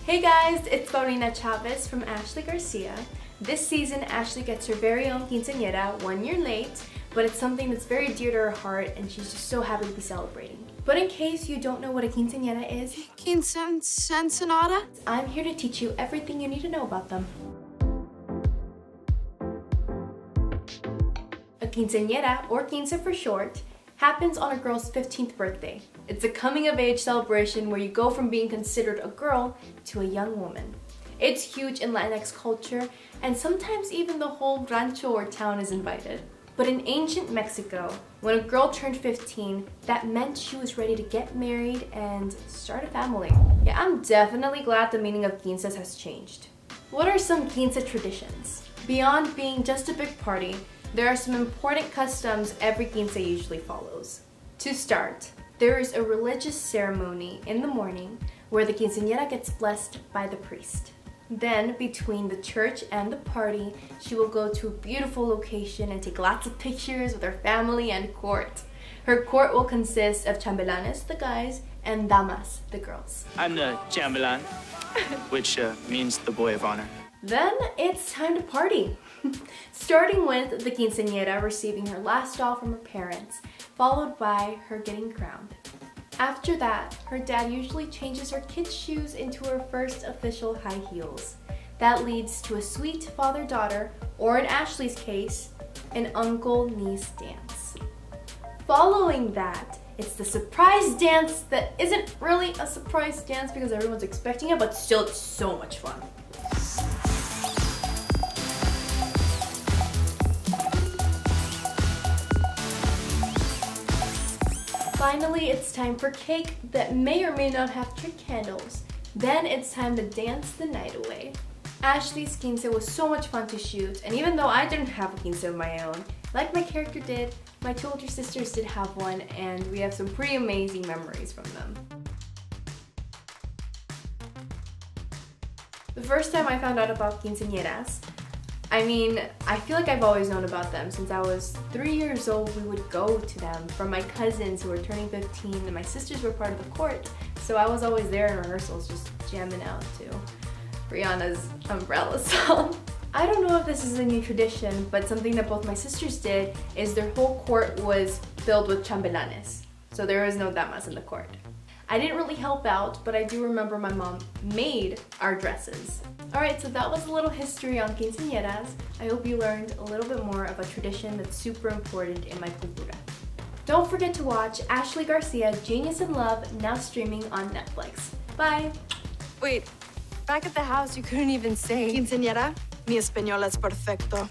Hey guys, it's Paulina Chavez from Ashley Garcia. This season, Ashley gets her very own quinceañera 1 year late, but it's something that's very dear to her heart and she's just so happy to be celebrating. But in case you don't know what a quinceañera is, Quinceañera? I'm here to teach you everything you need to know about them. A quinceañera, or quince for short, happens on a girl's 15th birthday. It's a coming-of-age celebration where you go from being considered a girl to a young woman. It's huge in Latinx culture, and sometimes even the whole rancho or town is invited. But in ancient Mexico, when a girl turned 15, that meant she was ready to get married and start a family. Yeah, I'm definitely glad the meaning of quinces has changed. What are some quince traditions? Beyond being just a big party, there are some important customs every quince usually follows. To start, there is a religious ceremony in the morning where the quinceañera gets blessed by the priest. Then, between the church and the party, she will go to a beautiful location and take lots of pictures with her family and court. Her court will consist of chambelanes, the guys, and damas, the girls. I'm the chambelan, which means the boy of honor. Then it's time to party. Starting with the quinceañera receiving her last doll from her parents, followed by her getting crowned. After that, her dad usually changes her kids' shoes into her first official high heels. That leads to a sweet father-daughter, or in Ashley's case, an uncle-niece dance. Following that, it's the surprise dance that isn't really a surprise dance because everyone's expecting it, but still it's so much fun. Finally, it's time for cake that may or may not have trick candles. Then it's time to dance the night away. Ashley's quince was so much fun to shoot, and even though I didn't have a quince of my own, like my character did, my two older sisters did have one, and we have some pretty amazing memories from them. The first time I found out about quinceañeras, I feel like I've always known about them. Since I was 3 years old, we would go to them from my cousins who were turning 15, and my sisters were part of the court. So I was always there in rehearsals just jamming out to Rihanna's Umbrella song. I don't know if this is a new tradition, but something that both my sisters did is their whole court was filled with chambelanes. So there was no damas in the court. I didn't really help out, but I do remember my mom made our dresses. Alright, so that was a little history on quinceañeras. I hope you learned a little bit more of a tradition that's super important in my cultura. Don't forget to watch Ashley Garcia, Genius in Love, now streaming on Netflix. Bye! Wait, back at the house you couldn't even say Quinceañera? Mi español es perfecto.